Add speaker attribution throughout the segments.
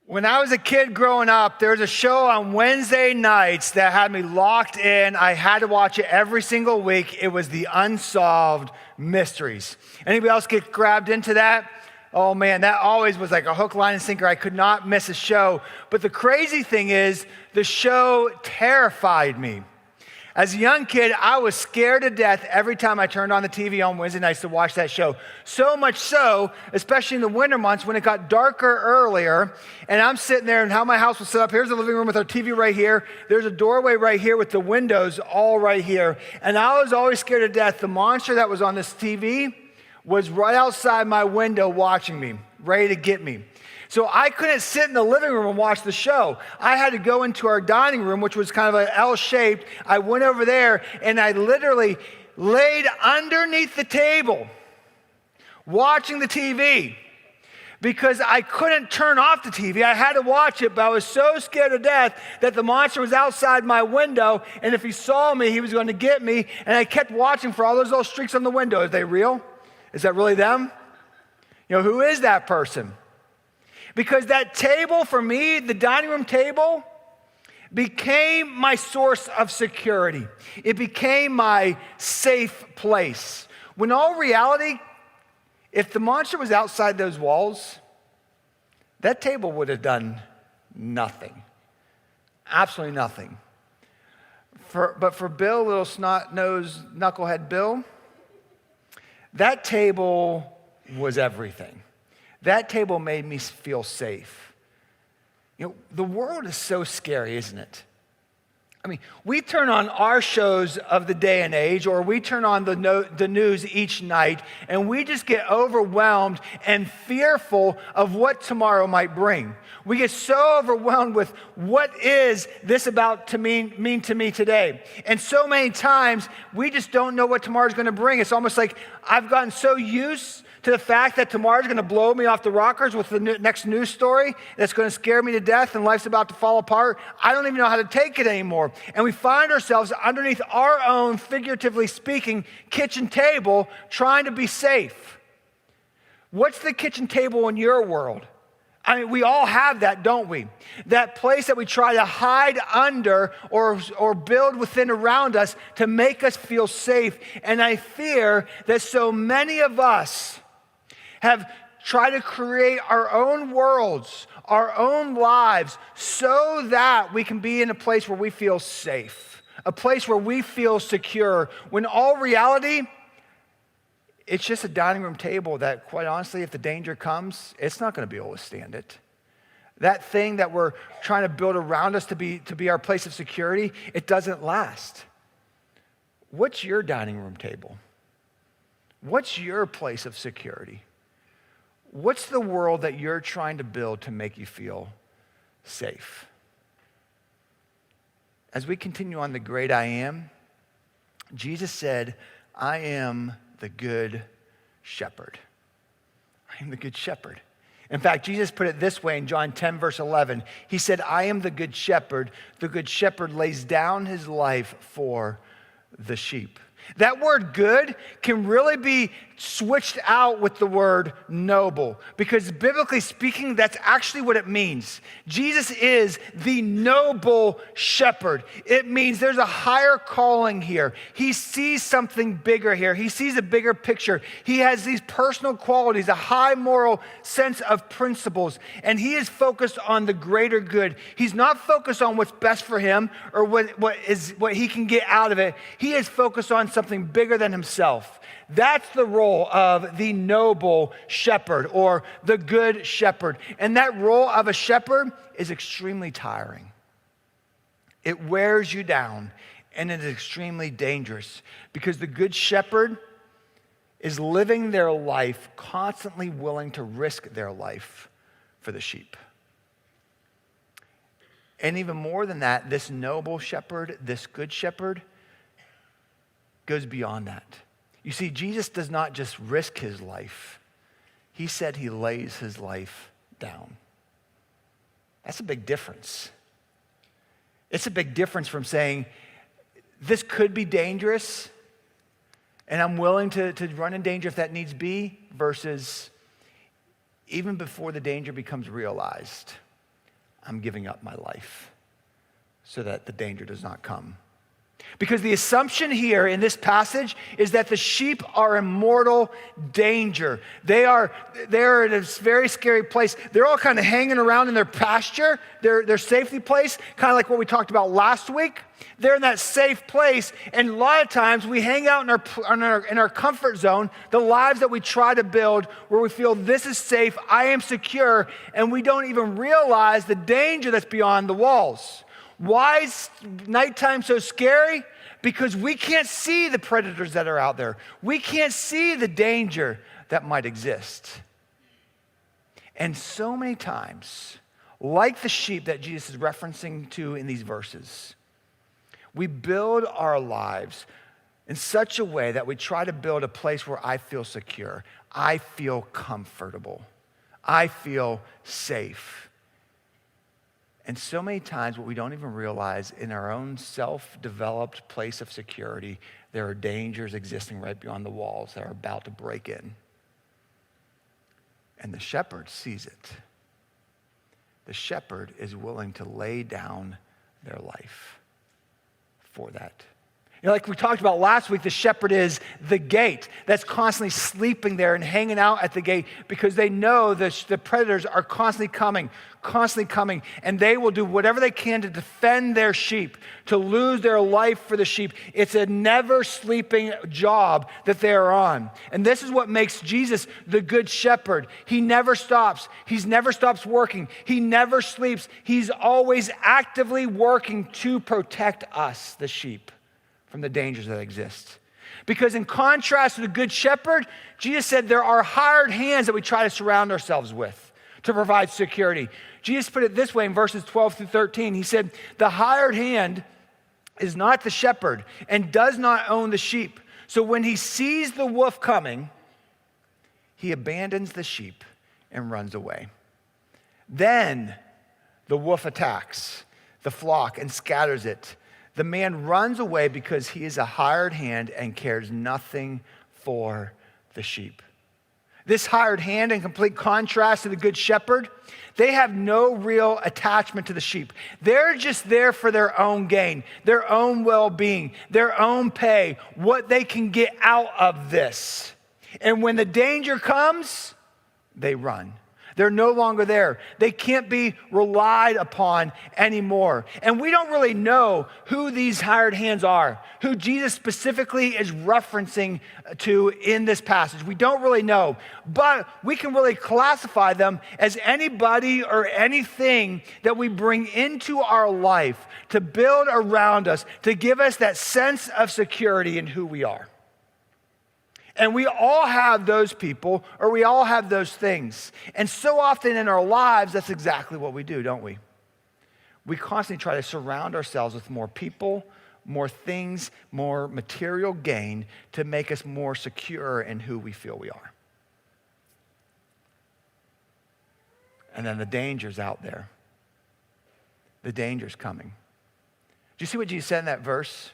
Speaker 1: When I was a kid growing up, there was a show on Wednesday nights that had me locked in. I had to watch it every single week. It was the Unsolved Mysteries. Anybody else get grabbed into that? Oh man, that always was like a hook, line, and sinker. I could not miss a show. But the crazy thing is, the show terrified me. As a young kid, I was scared to death every time I turned on the TV on Wednesday nights to watch that show. So much so, especially in the winter months when it got darker earlier, and I'm sitting there and how my house was set up. Here's the living room with our TV right here. There's a doorway right here with the windows all right here. And I was always scared to death. The monster that was on this TV was right outside my window watching me, ready to get me. So I couldn't sit in the living room and watch the show. I had to go into our dining room, which was kind of an L-shaped. I went over there and I literally laid underneath the table watching the TV because I couldn't turn off the TV. I had to watch it, but I was so scared to death that the monster was outside my window, and if he saw me, he was going to get me, and I kept watching for all those little streaks on the window. Are they real? Is that really them? You know, who is that person? Because that table for me, the dining room table, became my source of security. It became my safe place. When all reality, if the monster was outside those walls, that table would have done nothing. Absolutely nothing. But for Bill, little snot-nosed knucklehead Bill, that table was everything. That table made me feel safe. You know, the world is so scary, isn't it? I mean, we turn on our shows of the day and age, or we turn on the news each night, and we just get overwhelmed and fearful of what tomorrow might bring. We get so overwhelmed with what is this about to mean to me today. And so many times, we just don't know what tomorrow's going to bring. It's almost like I've gotten so used to the fact that tomorrow's going to blow me off the rockers with the next news story that's going to scare me to death and life's about to fall apart. I don't even know how to take it anymore. And we find ourselves underneath our own, figuratively speaking, kitchen table trying to be safe. What's the kitchen table in your world? I mean, we all have that, don't we? That place that we try to hide under or build within around us to make us feel safe. And I fear that so many of us have tried to create our own worlds, our own lives, so that we can be in a place where we feel safe, a place where we feel secure, when all reality, it's just a dining room table that, quite honestly, if the danger comes, it's not going to be able to stand it. That thing that we're trying to build around us to be our place of security, it doesn't last. What's your dining room table? What's your place of security? What's the world that you're trying to build to make you feel safe? As we continue on the great I am, Jesus said, I am the good shepherd. I am the good shepherd. In fact, Jesus put it this way in John 10, verse 11. He said, I am the good shepherd. The good shepherd lays down his life for the sheep. That word good can really be switched out with the word noble, because biblically speaking, that's actually what it means. Jesus is the noble shepherd. It means there's a higher calling here. He sees something bigger here. He sees a bigger picture. He has these personal qualities, a high moral sense of principles, and he is focused on the greater good. He's not focused on what's best for him or what he can get out of it. He is focused on something bigger than himself. That's the role of the noble shepherd or the good shepherd. And that role of a shepherd is extremely tiring. It wears you down, and it is extremely dangerous, because the good shepherd is living their life constantly willing to risk their life for the sheep. And even more than that, this noble shepherd, this good shepherd, goes beyond that. You see, Jesus does not just risk his life. He said he lays his life down. That's a big difference. It's a big difference from saying, this could be dangerous, and I'm willing to run in danger if that needs be, versus even before the danger becomes realized, I'm giving up my life so that the danger does not come. Because the assumption here in this passage is that the sheep are in mortal danger. They're in a very scary place. They're all kind of hanging around in their pasture, their safety place, kind of like what we talked about last week. They're in that safe place, and a lot of times we hang out in our comfort zone, the lives that we try to build where we feel this is safe, I am secure, and we don't even realize the danger that's beyond the walls. Why is nighttime so scary? Because we can't see the predators that are out there. We can't see the danger that might exist. And so many times, like the sheep that Jesus is referencing to in these verses, we build our lives in such a way that we try to build a place where I feel secure, I feel comfortable, I feel safe. And so many times what we don't even realize, in our own self-developed place of security, there are dangers existing right beyond the walls that are about to break in. And the shepherd sees it. The shepherd is willing to lay down their life for that. You know, like we talked about last week, the shepherd is the gate that's constantly sleeping there and hanging out at the gate because they know the predators are constantly coming, and they will do whatever they can to defend their sheep, to lose their life for the sheep. It's a never sleeping job that they are on. And this is what makes Jesus the good shepherd. He never stops. He never stops working. He never sleeps. He's always actively working to protect us, the sheep, from the dangers that exist. Because in contrast to the good shepherd, Jesus said there are hired hands that we try to surround ourselves with to provide security. Jesus put it this way in verses 12 through 13. He said, the hired hand is not the shepherd and does not own the sheep. So when he sees the wolf coming, he abandons the sheep and runs away. Then the wolf attacks the flock and scatters it. The man runs away because he is a hired hand and cares nothing for the sheep. This hired hand, in complete contrast to the good shepherd, they have no real attachment to the sheep. They're just there for their own gain, their own well-being, their own pay, what they can get out of this. And when the danger comes, they run. They're no longer there. They can't be relied upon anymore. And we don't really know who these hired hands are, who Jesus specifically is referencing to in this passage. We don't really know, but we can really classify them as anybody or anything that we bring into our life to build around us, to give us that sense of security in who we are. And we all have those people, or we all have those things. And so often in our lives, that's exactly what we do, don't we? We constantly try to surround ourselves with more people, more things, more material gain to make us more secure in who we feel we are. And then the danger's out there. The danger's coming. Do you see what Jesus said in that verse?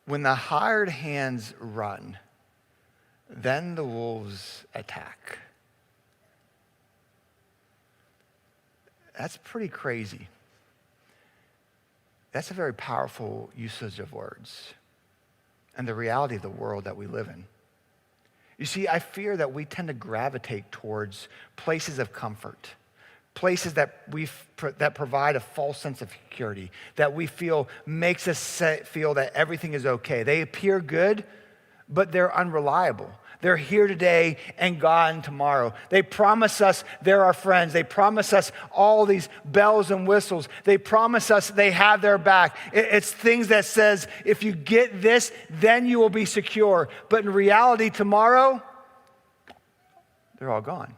Speaker 1: When the hired hands run, then the wolves attack. That's pretty crazy. That's a very powerful usage of words and the reality of the world that we live in. You see, I fear that we tend to gravitate towards places of comfort, places that that provide a false sense of security, that we feel makes us feel that everything is okay. They appear good, but they're unreliable. They're here today and gone tomorrow. They promise us they're our friends. They promise us all these bells and whistles. They promise us they have their back. It's things that says, if you get this, then you will be secure. But in reality, tomorrow, they're all gone.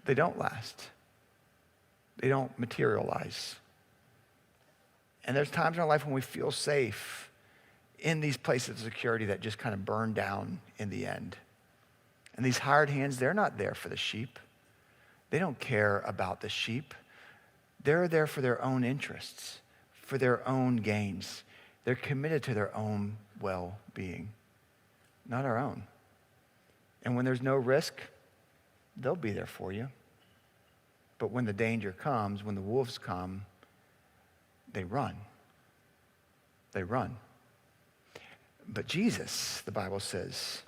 Speaker 1: They don't last. They don't materialize. And there's times in our life when we feel safe in these places of security that just kind of burn down in the end. And these hired hands, they're not there for the sheep. They don't care about the sheep. They're there for their own interests, for their own gains. They're committed to their own well-being, not our own. And when there's no risk, they'll be there for you. But when the danger comes, when the wolves come, they run. They run. But Jesus, the Bible says,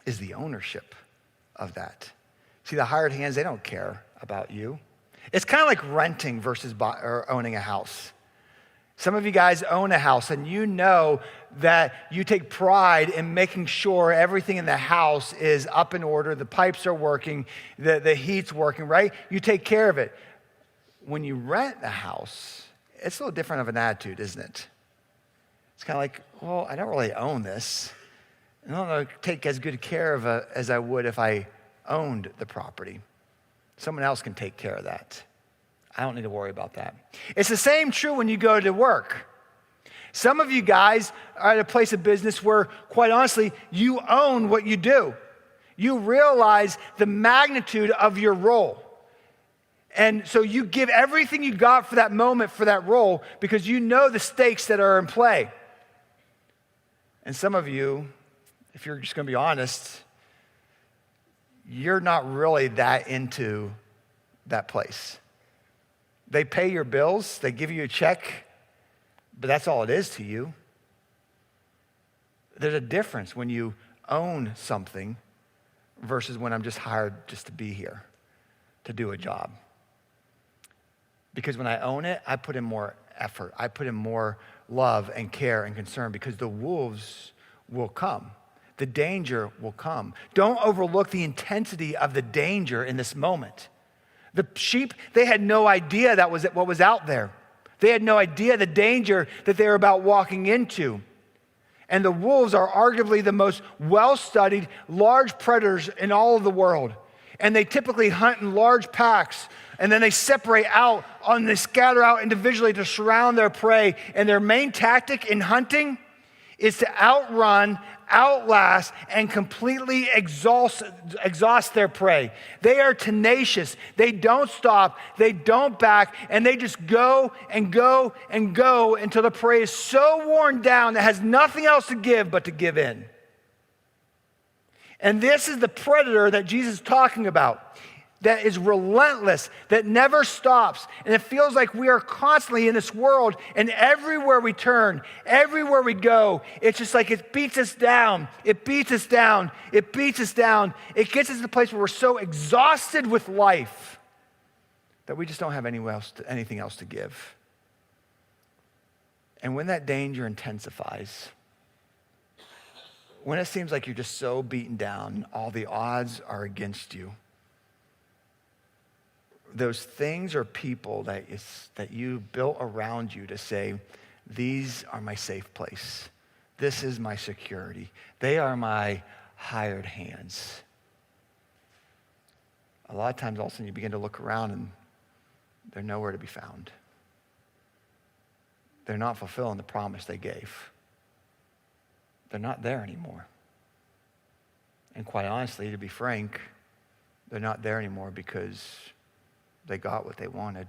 Speaker 1: is the ownership of that. See, the hired hands, they don't care about you. It's kind of like renting versus or owning a house. Some of you guys own a house, and you know that you take pride in making sure everything in the house is up in order, the pipes are working, the heat's working, right? You take care of it. When you rent the house, it's a little different of an attitude, isn't it? It's kind of like, well, I don't really own this. I don't take as good care of it as I would if I owned the property. Someone else can take care of that. I don't need to worry about that. It's the same true when you go to work. Some of you guys are at a place of business where, quite honestly, you own what you do. You realize the magnitude of your role. And so you give everything you got for that moment, for that role, because you know the stakes that are in play. And some of you, if you're just going to be honest, you're not really that into that place. They pay your bills, they give you a check, but that's all it is to you. There's a difference when you own something versus when I'm just hired just to be here, to do a job. Because when I own it, I put in more effort. I put in more love and care and concern because the wolves will come. The danger will come. Don't overlook the intensity of the danger in this moment. The sheep, they had no idea that was what was out there. They had no idea the danger that they were about walking into. And the wolves are arguably the most well-studied large predators in all of the world. And they typically hunt in large packs. And then they separate out and they scatter out individually to surround their prey. And their main tactic in hunting is to outrun, outlast, and completely exhaust their prey. They are tenacious. They don't stop. They don't back. And they just go and go and go until the prey is so worn down that has nothing else to give but to give in. And this is the predator that Jesus is talking about, that is relentless, that never stops. And it feels like we are constantly in this world, and everywhere we turn, everywhere we go, it's just like it beats us down. It beats us down. It beats us down. It gets us to the place where we're so exhausted with life that we just don't have anything else to give. And when that danger intensifies, when it seems like you're just so beaten down, all the odds are against you, those things or people that you built around you to say, these are my safe place. This is my security. They are my hired hands. A lot of times all of a sudden you begin to look around and they're nowhere to be found. They're not fulfilling the promise they gave. They're not there anymore. And quite honestly, to be frank, they're not there anymore because they got what they wanted.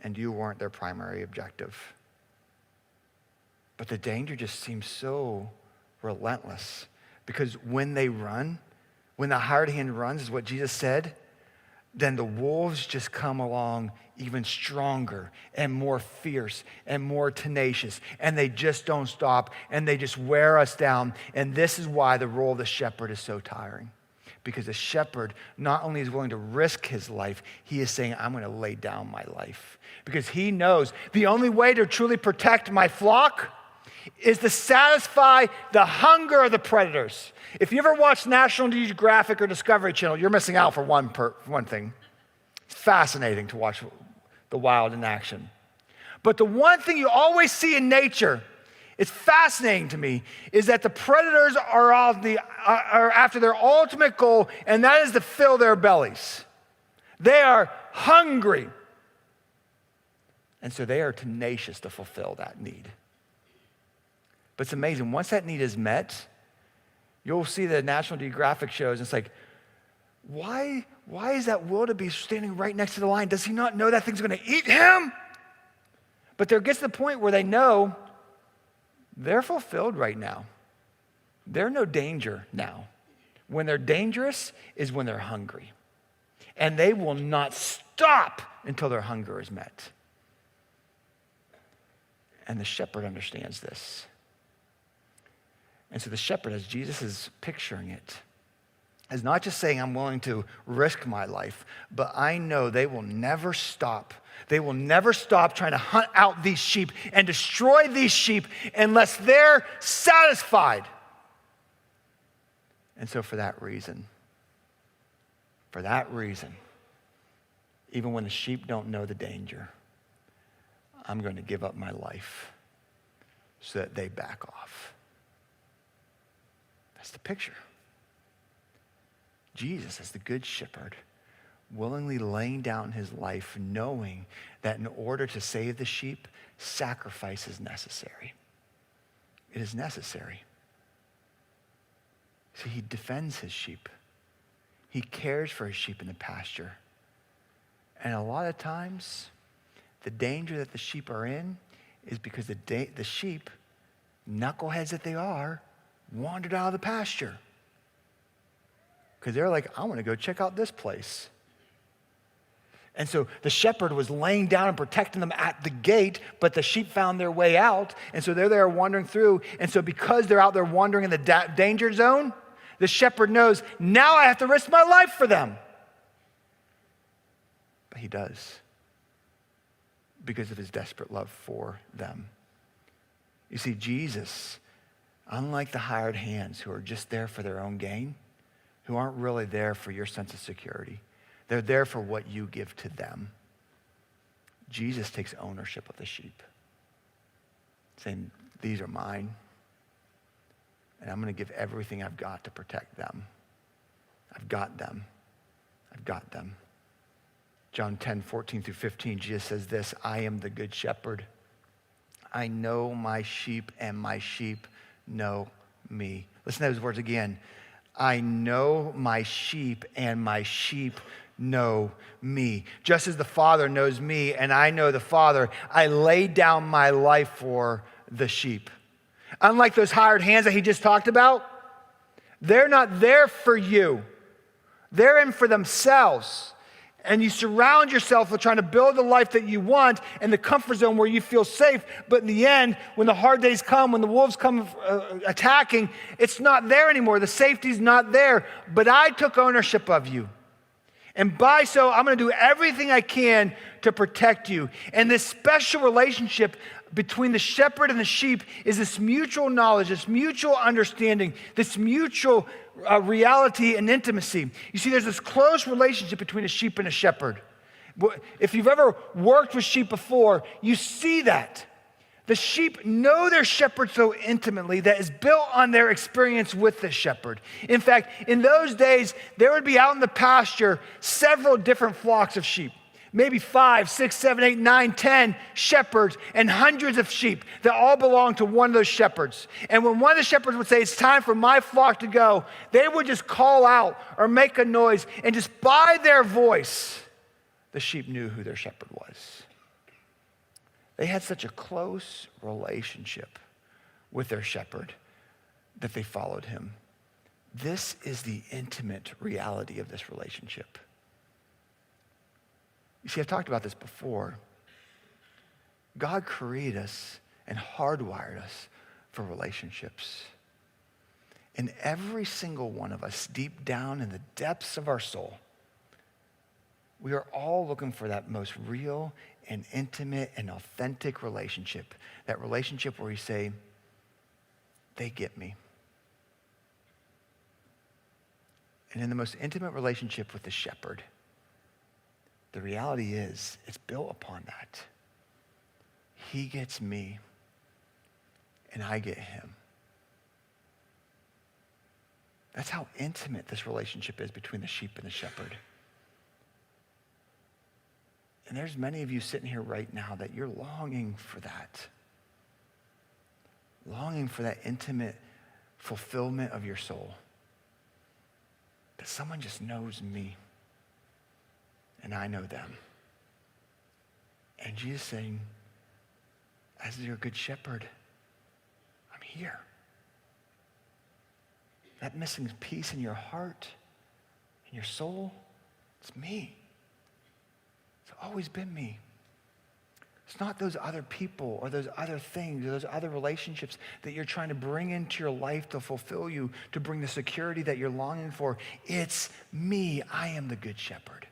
Speaker 1: And you weren't their primary objective. But the danger just seems so relentless because when they run, when the hired hand runs, is what Jesus said, then the wolves just come along even stronger and more fierce and more tenacious. And they just don't stop and they just wear us down. And this is why the role of the shepherd is so tiring. Because the shepherd not only is willing to risk his life, he is saying, I'm going to lay down my life. Because he knows the only way to truly protect my flock is to satisfy the hunger of the predators. If you ever watch National Geographic or Discovery Channel, you're missing out for one thing. It's fascinating to watch the wild in action. But the one thing you always see in nature, it's fascinating to me, is that the predators are after their ultimate goal, and that is to fill their bellies. They are hungry. And so they are tenacious to fulfill that need. But it's amazing. Once that need is met, you'll see the National Geographic shows, and it's like, why is that wildebeest standing right next to the lion? Does he not know that thing's going to eat him? But there gets to the point where they know they're fulfilled right now. They're no danger now. When they're dangerous is when they're hungry. and they will not stop until their hunger is met. And the shepherd understands this. And so the shepherd, as Jesus is picturing it, is not just saying, I'm willing to risk my life, but I know they will never stop. They will never stop trying to hunt out these sheep and destroy these sheep unless they're satisfied. And so for that reason, even when the sheep don't know the danger, I'm going to give up my life so that they back off. That's the picture. Jesus, as the good shepherd, willingly laying down his life, knowing that in order to save the sheep, sacrifice is necessary. It is necessary. See, he defends his sheep. He cares for his sheep in the pasture. And a lot of times, the danger that the sheep are in is because the sheep, knuckleheads that they are, wandered out of the pasture. Because they're like, I want to go check out this place. And so the shepherd was laying down and protecting them at the gate, but the sheep found their way out. And so they're there wandering through. And so because they're out there wandering in the danger zone, the shepherd knows, now I have to risk my life for them. But he does, because of his desperate love for them. You see, Jesus, unlike the hired hands who are just there for their own gain, who aren't really there for your sense of security, they're there for what you give to them. Jesus takes ownership of the sheep, saying, these are mine, and I'm going to give everything I've got to protect them. I've got them. I've got them. John 10:14-15, Jesus says this, I am the good shepherd. I know my sheep, and my sheep know me. Listen to those words again. I know my sheep, and my sheep know me. Just as the Father knows me, and I know the Father, I lay down my life for the sheep. Unlike those hired hands that he just talked about, they're not there for you. They're in for themselves. And you surround yourself with trying to build the life that you want and the comfort zone where you feel safe. But in the end, when the hard days come, when the wolves come attacking, it's not there anymore. The safety's not there. But I took ownership of you. And by so, I'm going to do everything I can to protect you. And this special relationship between the shepherd and the sheep is this mutual knowledge, this mutual understanding, this mutual reality and intimacy. You see, there's this close relationship between a sheep and a shepherd. If you've ever worked with sheep before, you see that. The sheep know their shepherd so intimately that is built on their experience with the shepherd. In fact, in those days, there would be out in the pasture several different flocks of sheep. Maybe 5, 6, 7, 8, 9, 10 shepherds and hundreds of sheep that all belong to one of those shepherds. And when one of the shepherds would say, it's time for my flock to go, they would just call out or make a noise, and just by their voice, the sheep knew who their shepherd was. They had such a close relationship with their shepherd that they followed him. This is the intimate reality of this relationship. You see, I've talked about this before. God created us and hardwired us for relationships. And every single one of us, deep down in the depths of our soul, we are all looking for that most real and intimate and authentic relationship. That relationship where you say, they get me. And in the most intimate relationship with the shepherd, the reality is, it's built upon that. He gets me, and I get him. That's how intimate this relationship is between the sheep and the shepherd. And there's many of you sitting here right now that you're longing for that. Longing for that intimate fulfillment of your soul. That someone just knows me. And I know them. And Jesus saying, as your good shepherd, I'm here. That missing piece in your heart, in your soul, It's me. It's always been me. It's not those other people or those other things or those other relationships that you're trying to bring into your life to fulfill you, to bring the security that you're longing for. It's me. I am the good shepherd.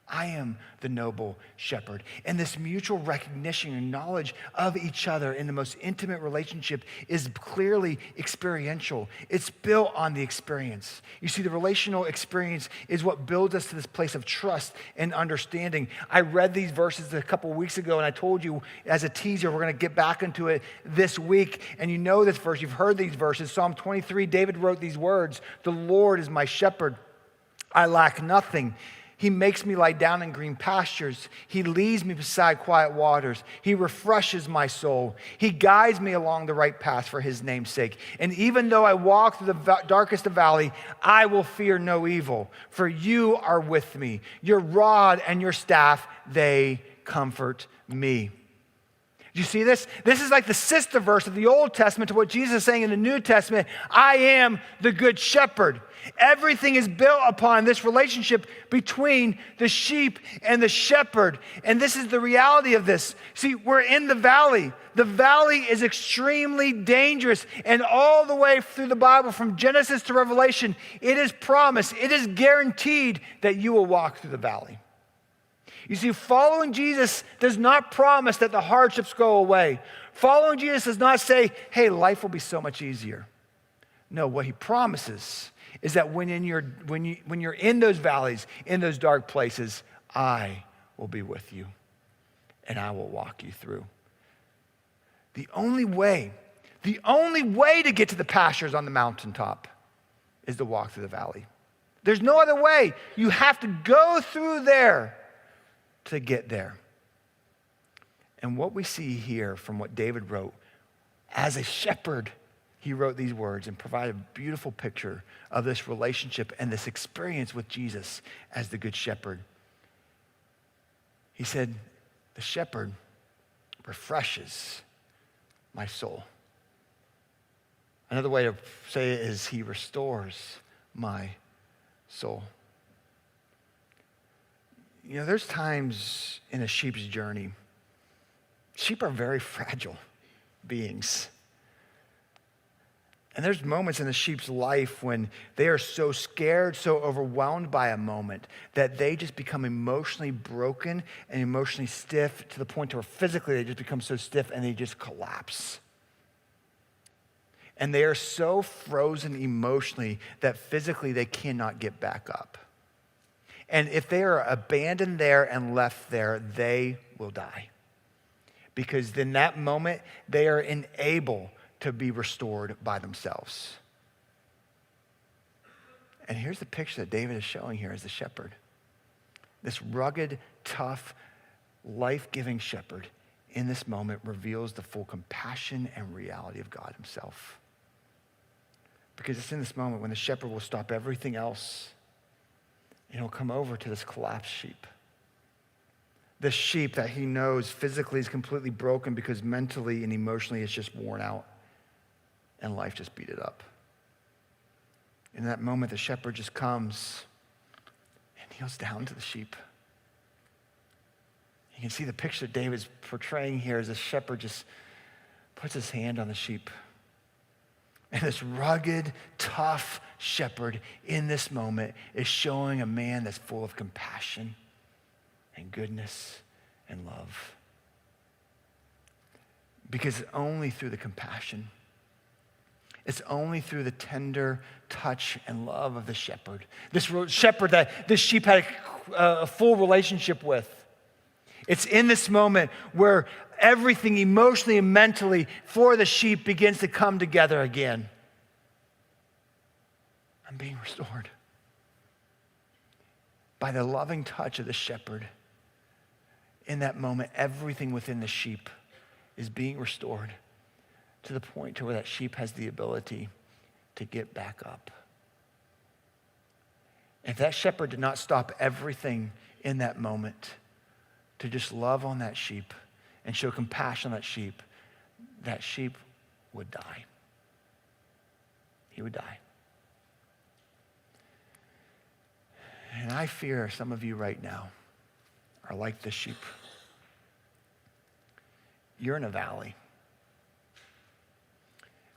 Speaker 1: I am the noble shepherd. And this mutual recognition and knowledge of each other in the most intimate relationship is clearly experiential. It's built on the experience. You see, the relational experience is what builds us to this place of trust and understanding. I read these verses a couple of weeks ago, and I told you as a teaser, we're going to get back into it this week. And you know this verse. You've heard these verses. Psalm 23, David wrote these words, "The Lord is my shepherd. I lack nothing. He makes me lie down in green pastures. He leads me beside quiet waters. He refreshes my soul. He guides me along the right path for his name's sake. And even though I walk through the darkest of valley, I will fear no evil, for you are with me. Your rod and your staff, they comfort me." Do you see this? This is like the sister verse of the Old Testament to what Jesus is saying in the New Testament. I am the good shepherd. Everything is built upon this relationship between the sheep and the shepherd. And this is the reality of this. See, we're in the valley. The valley is extremely dangerous. And all the way through the Bible, from Genesis to Revelation, it is promised, it is guaranteed that you will walk through the valley. You see, following Jesus does not promise that the hardships go away. Following Jesus does not say, hey, life will be so much easier. No, what he promises is that when you're in those valleys, in those dark places, I will be with you and I will walk you through. The only way to get to the pastures on the mountaintop is to walk through the valley. There's no other way. You have to go through there to get there. And what we see here from what David wrote, as a shepherd, he wrote these words and provided a beautiful picture of this relationship and this experience with Jesus as the good shepherd. He said, the shepherd refreshes my soul. Another way to say it is he restores my soul. You know, there's times in a sheep's journey, sheep are very fragile beings. And there's moments in the sheep's life when they are so scared, so overwhelmed by a moment that they just become emotionally broken and emotionally stiff to the point where physically they just become so stiff and they just collapse. And they are so frozen emotionally that physically they cannot get back up. And if they are abandoned there and left there, they will die. Because in that moment, they are unable to be restored by themselves. And here's the picture that David is showing here as the shepherd. This rugged, tough, life-giving shepherd in this moment reveals the full compassion and reality of God himself. Because it's in this moment when the shepherd will stop everything else and he'll come over to this collapsed sheep. This sheep that he knows physically is completely broken because mentally and emotionally it's just worn out and life just beat it up. In that moment, the shepherd just comes and kneels down to the sheep. You can see the picture that David's portraying here as the shepherd just puts his hand on the sheep. And this rugged, tough shepherd in this moment is showing a man that's full of compassion and goodness and love. Because only through the compassion, it's only through the tender touch and love of the shepherd, this shepherd that this sheep had a full relationship with. It's in this moment where everything emotionally and mentally for the sheep begins to come together again. I'm being restored by the loving touch of the shepherd. In that moment, everything within the sheep is being restored to the point to where that sheep has the ability to get back up. If that shepherd did not stop everything in that moment to just love on that sheep and show compassion on that sheep would die. He would die. And I fear some of you right now are like the sheep. You're in a valley.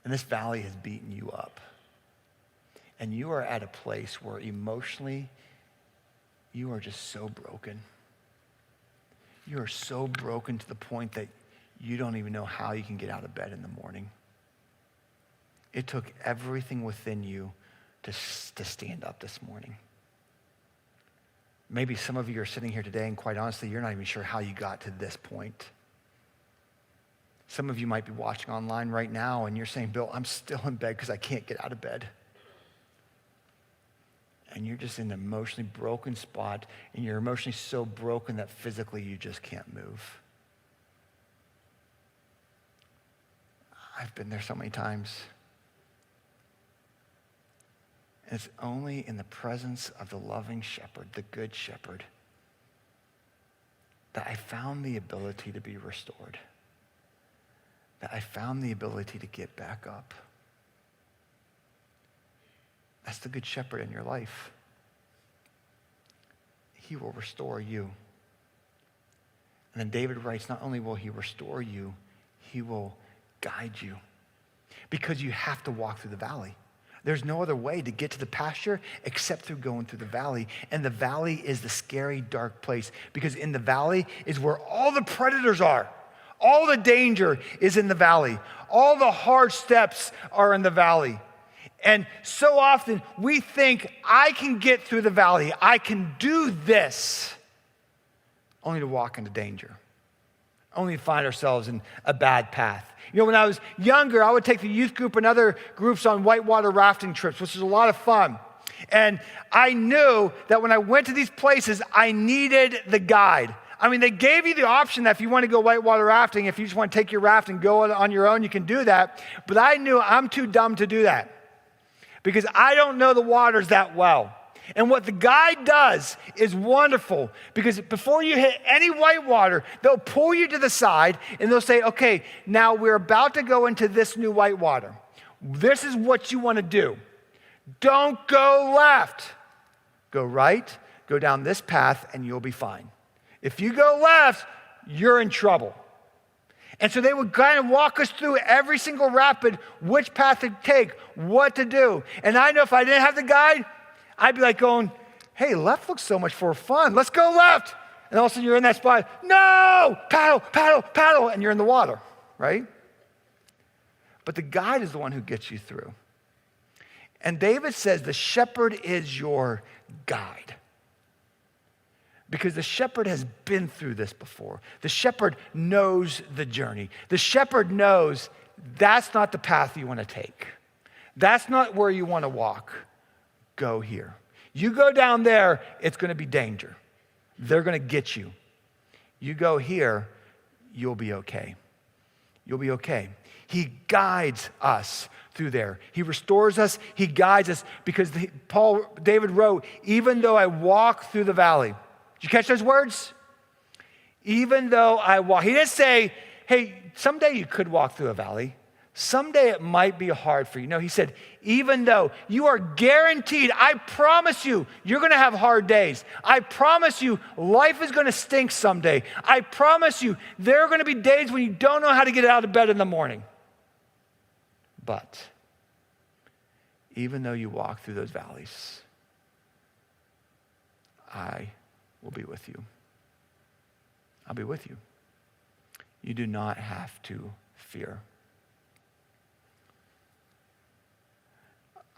Speaker 1: And this valley has beaten you up. And you are at a place where emotionally, you are just so broken. You are so broken to the point that you don't even know how you can get out of bed in the morning. It took everything within you to stand up this morning. Maybe some of you are sitting here today, and quite honestly, you're not even sure how you got to this point. Some of you might be watching online right now, and you're saying, Bill, I'm still in bed because I can't get out of bed. And you're just in an emotionally broken spot, and you're emotionally so broken that physically you just can't move. I've been there so many times. And it's only in the presence of the loving shepherd, the good shepherd, that I found the ability to be restored, that I found the ability to get back up. That's the good shepherd in your life. He will restore you. And then David writes, not only will he restore you, he will guide you. Because you have to walk through the valley. There's no other way to get to the pasture except through going through the valley. And the valley is the scary, dark place. Because in the valley is where all the predators are. All the danger is in the valley. All the hard steps are in the valley. And so often we think, I can get through the valley. I can do this. Only to walk into danger. Only to find ourselves in a bad path. You know, when I was younger, I would take the youth group and other groups on whitewater rafting trips, which is a lot of fun. And I knew that when I went to these places, I needed the guide. I mean, they gave you the option that if you want to go whitewater rafting, if you just want to take your raft and go on your own, you can do that. But I knew I'm too dumb to do that because I don't know the waters that well. And what the guide does is wonderful because before you hit any whitewater, they'll pull you to the side and they'll say, okay, now we're about to go into this new whitewater. This is what you want to do. Don't go left. Go right, go down this path, and you'll be fine. If you go left, you're in trouble. And so they would kind of walk us through every single rapid, which path to take, what to do. And I know if I didn't have the guide, I'd be like going, hey, left looks so much more fun. Let's go left. And all of a sudden you're in that spot. No, paddle, paddle, paddle. And you're in the water, right? But the guide is the one who gets you through. And David says the shepherd is your guide. Because the shepherd has been through this before. The shepherd knows the journey. The shepherd knows that's not the path you want to take. That's not where you want to walk. Go here. You go down there, it's going to be danger. They're going to get you. You go here, you'll be okay. You'll be okay. He guides us through there. He restores us. He guides us because David wrote, even though I walk through the valley. Did you catch those words? Even though I walk. He didn't say, hey, someday you could walk through a valley. Someday it might be hard for you. No, he said, even though you are guaranteed, I promise you, you're going to have hard days. I promise you, life is going to stink someday. I promise you, there are going to be days when you don't know how to get out of bed in the morning. But even though you walk through those valleys, I will be with you. I'll be with you. You do not have to fear.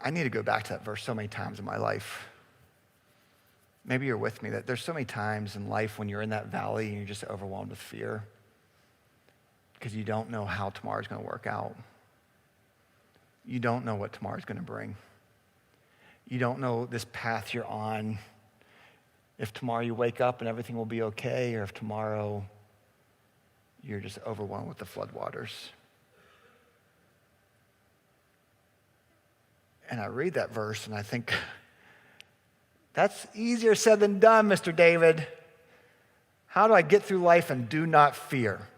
Speaker 1: I need to go back to that verse so many times in my life. Maybe you're with me that there's so many times in life when you're in that valley and you're just overwhelmed with fear because you don't know how tomorrow's going to work out. You don't know what tomorrow's going to bring. You don't know this path you're on. If tomorrow you wake up and everything will be okay, or if tomorrow you're just overwhelmed with the floodwaters. And I read that verse and I think, that's easier said than done, Mr. David. How do I get through life and do not fear?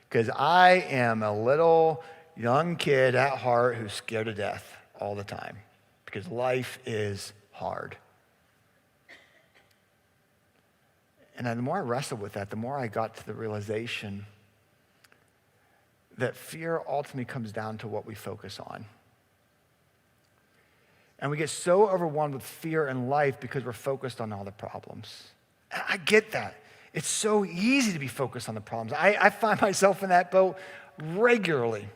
Speaker 1: Because I am a little young kid at heart who's scared to death all the time because life is hard. And the more I wrestled with that, the more I got to the realization that fear ultimately comes down to what we focus on. And we get so overwhelmed with fear in life because we're focused on all the problems. And I get that. It's so easy to be focused on the problems. I find myself in that boat regularly.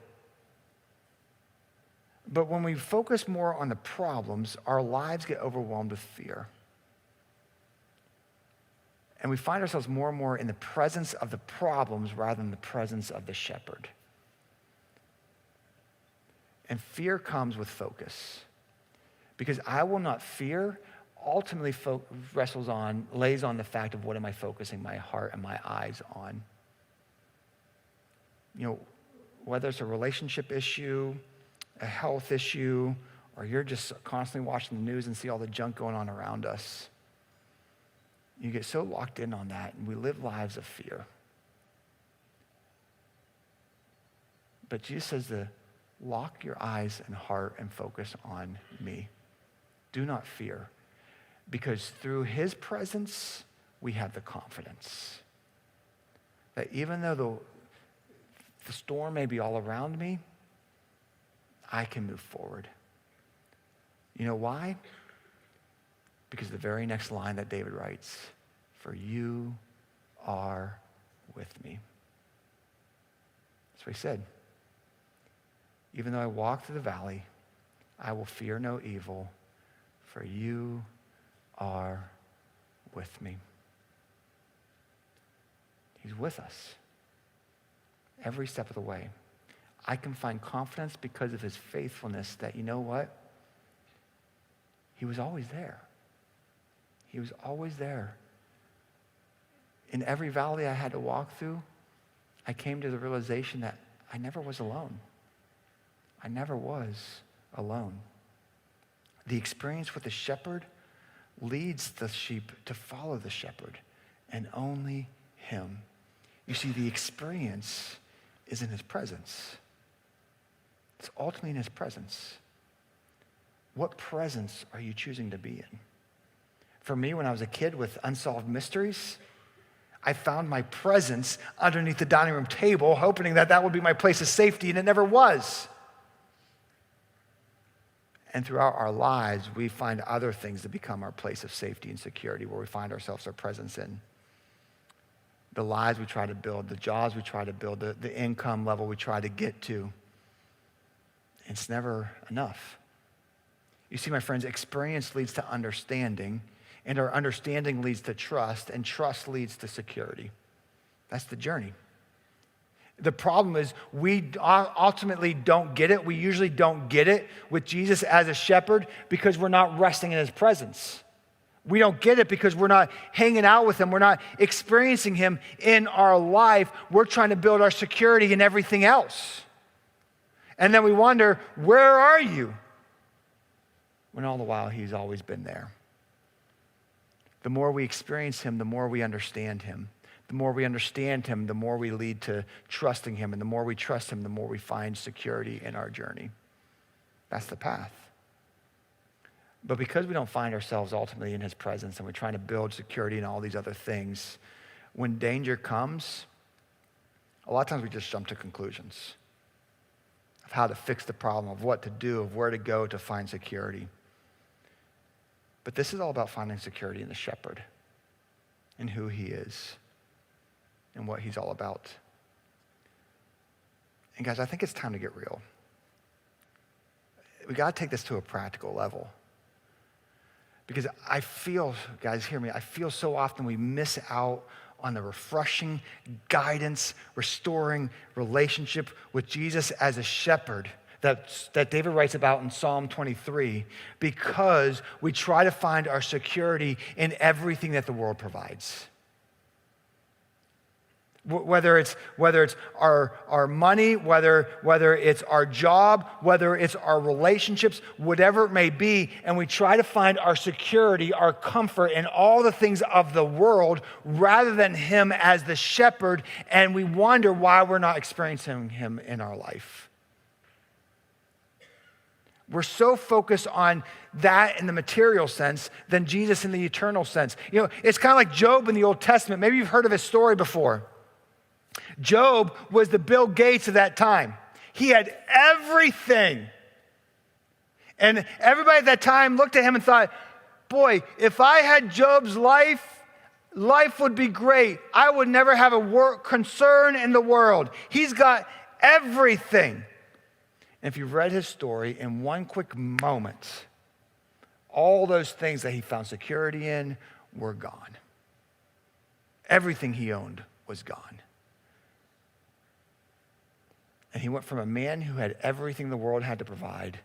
Speaker 1: But when we focus more on the problems, our lives get overwhelmed with fear. And we find ourselves more and more in the presence of the problems rather than the presence of the shepherd. And fear comes with focus. Because I will not fear ultimately lays on the fact of what am I focusing my heart and my eyes on. You know, whether it's a relationship issue, a health issue, or you're just constantly watching the news and see all the junk going on around us. You get so locked in on that, and we live lives of fear. But Jesus says to lock your eyes and heart and focus on me. Do not fear, because through his presence, we have the confidence that even though the storm may be all around me, I can move forward. You know why? Because the very next line that David writes, for you are with me. That's what he said. Even though I walk through the valley, I will fear no evil, for you are with me. He's with us every step of the way. I can find confidence because of his faithfulness that, you know what? He was always there. He was always there. In every valley I had to walk through, I came to the realization that I never was alone. I never was alone. The experience with the shepherd leads the sheep to follow the shepherd, and only him. You see, the experience is in his presence. It's ultimately in his presence. What presence are you choosing to be in? For me, when I was a kid with unsolved mysteries, I found my presence underneath the dining room table, hoping that that would be my place of safety, and it never was. And throughout our lives, we find other things to become our place of safety and security, where we find ourselves our presence in. The lives we try to build, the jobs we try to build, the income level we try to get to. It's never enough. You see, my friends, experience leads to understanding, and our understanding leads to trust, and trust leads to security. That's the journey. The problem is we ultimately don't get it. We usually don't get it with Jesus as a shepherd because we're not resting in his presence. We don't get it because we're not hanging out with him. We're not experiencing him in our life. We're trying to build our security in everything else. And then we wonder, where are you? When all the while he's always been there. The more we experience him, the more we understand him. The more we understand him, the more we lead to trusting him. And the more we trust him, the more we find security in our journey. That's the path. But because we don't find ourselves ultimately in his presence and we're trying to build security and all these other things, when danger comes, a lot of times we just jump to conclusions of how to fix the problem, of what to do, of where to go to find security. But this is all about finding security in the shepherd and who he is and what he's all about. And guys, I think it's time to get real. We got to take this to a practical level. Because I feel, guys, hear me, I feel so often we miss out on the refreshing, guidance, restoring relationship with Jesus as a shepherd that David writes about in Psalm 23, because we try to find our security in everything that the world provides. Whether it's our money, whether it's our job, whether it's our relationships, whatever it may be, and we try to find our security, our comfort in all the things of the world rather than him as the shepherd, and we wonder why we're not experiencing him in our life. We're so focused on that in the material sense than Jesus in the eternal sense. You know, it's kind of like Job in the Old Testament. Maybe you've heard of his story before. Job was the Bill Gates of that time. He had everything. And everybody at that time looked at him and thought, boy, if I had Job's life would be great. I would never have a concern in the world. He's got everything. And if you've read his story, in one quick moment, all those things that he found security in were gone. Everything he owned was gone. And he went from a man who had everything the world had to provide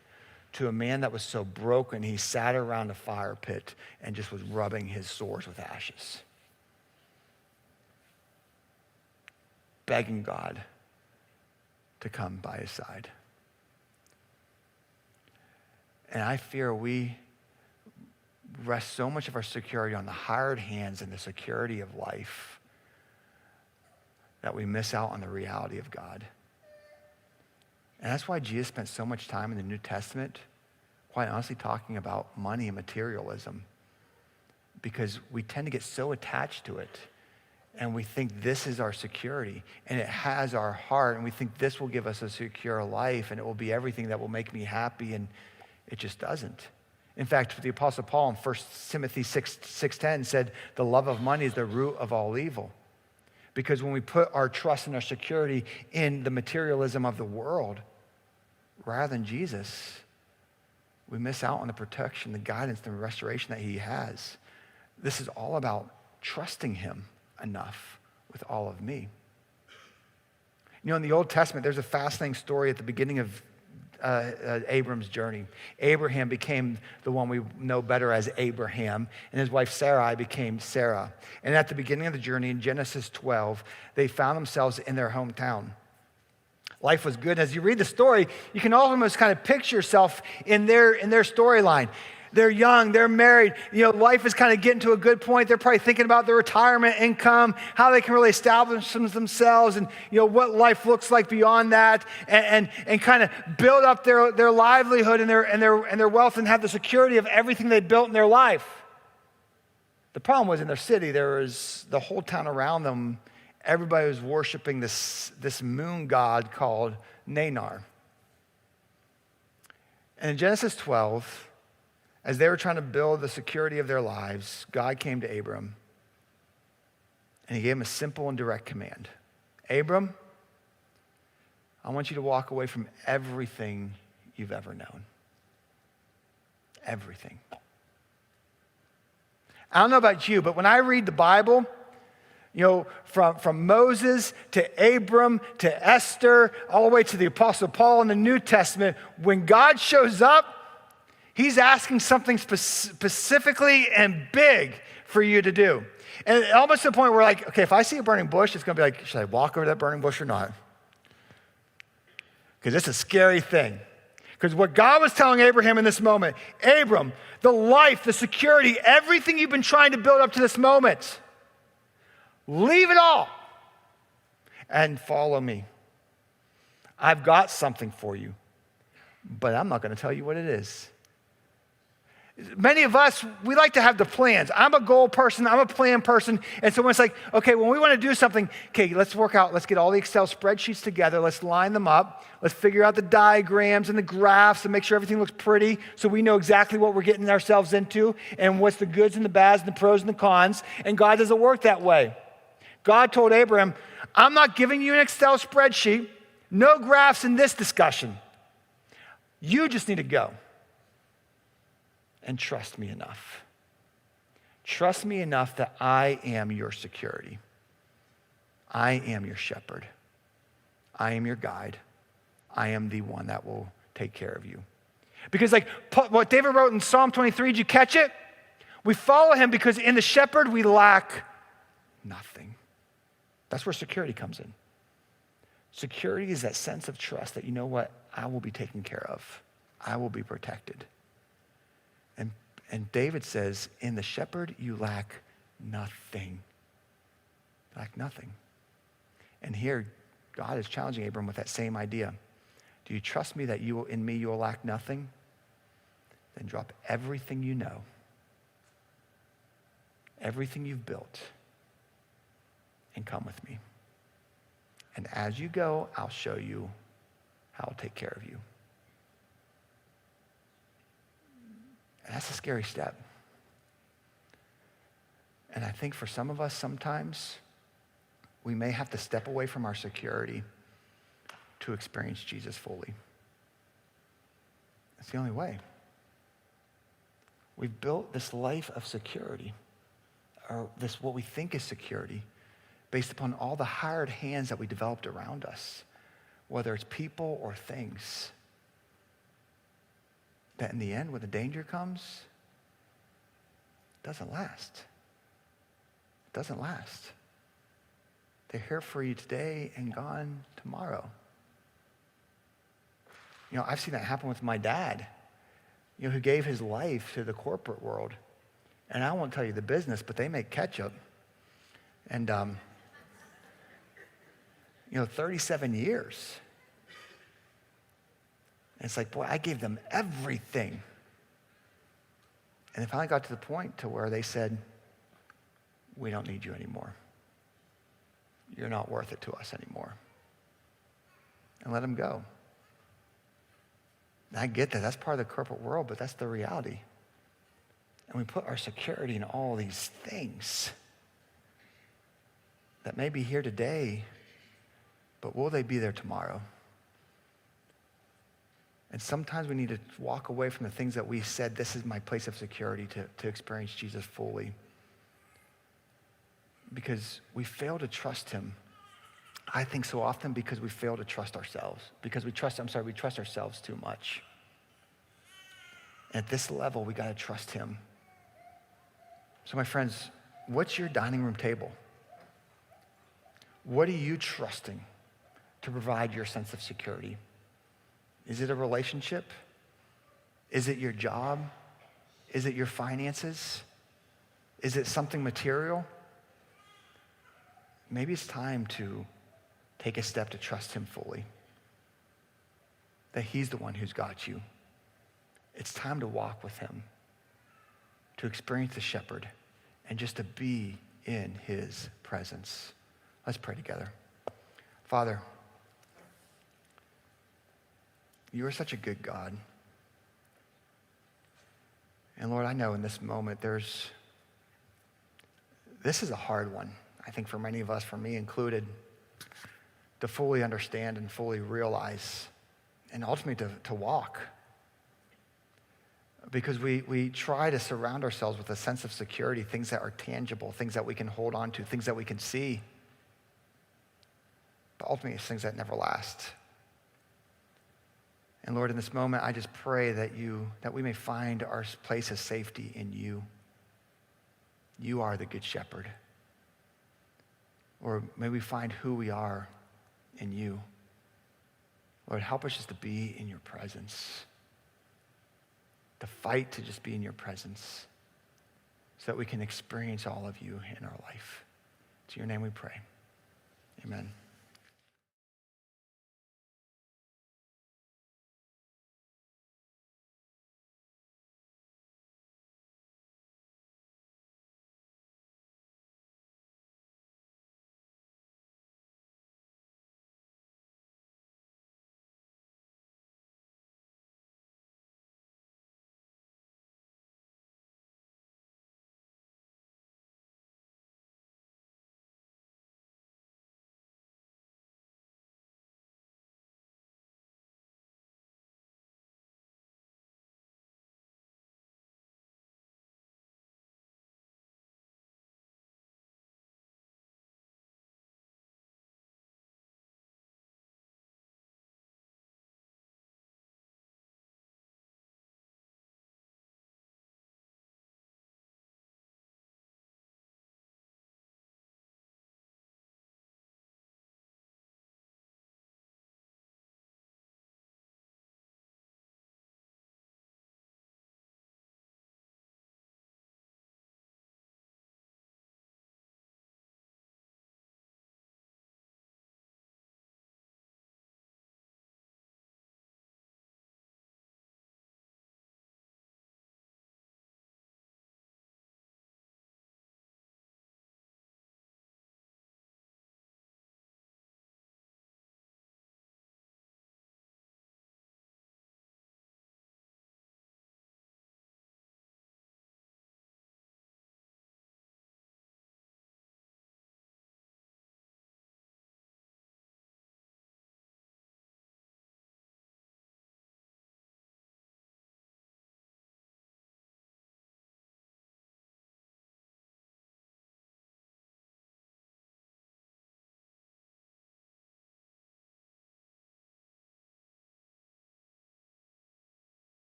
Speaker 1: to a man that was so broken he sat around a fire pit and just was rubbing his sores with ashes, begging God to come by his side. And I fear we rest so much of our security on the hired hands and the security of life that we miss out on the reality of God. And that's why Jesus spent so much time in the New Testament, quite honestly, talking about money and materialism, because we tend to get so attached to it, and we think this is our security, and it has our heart, and we think this will give us a secure life, and it will be everything that will make me happy, and it just doesn't. In fact, the Apostle Paul in 1 Timothy 6:10 said, the love of money is the root of all evil. Because when we put our trust and our security in the materialism of the world, rather than Jesus, we miss out on the protection, the guidance, the restoration that he has. This is all about trusting him enough with all of me. You know, in the Old Testament, there's a fascinating story at the beginning of Abram's journey. Abraham became the one we know better as Abraham, and his wife Sarai became Sarah. And at the beginning of the journey in Genesis 12, they found themselves in their hometown. Life was good. As you read the story, you can almost kind of picture yourself in their storyline. They're young, they're married, you know, life is kind of getting to a good point. They're probably thinking about their retirement income, how they can really establish themselves, and you know what life looks like beyond that, and kind of build up their livelihood and their wealth and have the security of everything they built in their life. The problem was in their city, there was the whole town around them, everybody was worshiping this moon god called Nanar. And in Genesis 12, as they were trying to build the security of their lives, God came to Abram, and he gave him a simple and direct command. Abram, I want you to walk away from everything you've ever known. Everything. I don't know about you, but when I read the Bible, you know, from Moses to Abram to Esther, all the way to the Apostle Paul in the New Testament, when God shows up, he's asking something specifically and big for you to do. And almost to the point where like, okay, if I see a burning bush, it's going to be like, should I walk over that burning bush or not? Because it's a scary thing. Because what God was telling Abraham in this moment, Abram, the life, the security, everything you've been trying to build up to this moment, leave it all and follow me. I've got something for you, but I'm not going to tell you what it is. Many of us, we like to have the plans. I'm a goal person. I'm a plan person. And so when it's like, okay, when we want to do something, okay, let's work out. Let's get all the Excel spreadsheets together. Let's line them up. Let's figure out the diagrams and the graphs and make sure everything looks pretty so we know exactly what we're getting ourselves into and what's the goods and the bads and the pros and the cons. And God doesn't work that way. God told Abraham, I'm not giving you an Excel spreadsheet. No graphs in this discussion. You just need to go. And trust me enough. Trust me enough that I am your security. I am your shepherd. I am your guide. I am the one that will take care of you. Because like what David wrote in Psalm 23, did you catch it? We follow him because in the shepherd we lack nothing. That's where security comes in. Security is that sense of trust that you know what? I will be taken care of. I will be protected. And David says, in the shepherd, you lack nothing. Lack nothing. And here, God is challenging Abram with that same idea. Do you trust me that in me you will lack nothing? then drop everything you know, everything you've built, and come with me. And as you go, I'll show you how I'll take care of you. And that's a scary step. And I think for some of us, sometimes we may have to step away from our security to experience Jesus fully. That's the only way. We've built this life of security, or this what we think is security, based upon all the hired hands that we developed around us, whether it's people or things. That in the end, when the danger comes, it doesn't last. It doesn't last. They're here for you today and gone tomorrow. You know, I've seen that happen with my dad, you know, who gave his life to the corporate world. And I won't tell you the business, but they make ketchup. And, 37 years. And it's like, boy, I gave them everything. And it finally got to the point to where they said, we don't need you anymore. You're not worth it to us anymore. And let them go. And I get that. That's part of the corporate world, but that's the reality. And we put our security in all these things that may be here today, but will they be there tomorrow? And sometimes we need to walk away from the things that we said, this is my place of security, to experience Jesus fully. Because we fail to trust him. I think so often because we fail to trust ourselves. Because we trust ourselves too much. And at this level, we got to trust him. So my friends, what's your dining room table? What are you trusting to provide your sense of security? Is it a relationship? Is it your job? Is it your finances? Is it something material? Maybe it's time to take a step to trust him fully. That he's the one who's got you. It's time to walk with him, to experience the shepherd, and just to be in his presence. Let's pray together. Father, you are such a good God. And Lord, I know in this moment this is a hard one, I think for many of us, for me included, to fully understand and fully realize, and ultimately to walk. Because we try to surround ourselves with a sense of security, things that are tangible, things that we can hold on to, things that we can see. But ultimately, it's things that never last. And Lord, in this moment, I just pray that we may find our place of safety in you. You are the good shepherd. Or may we find who we are in you. Lord, help us just to be in your presence. To fight to just be in your presence so that we can experience all of you in our life. To your name we pray. Amen.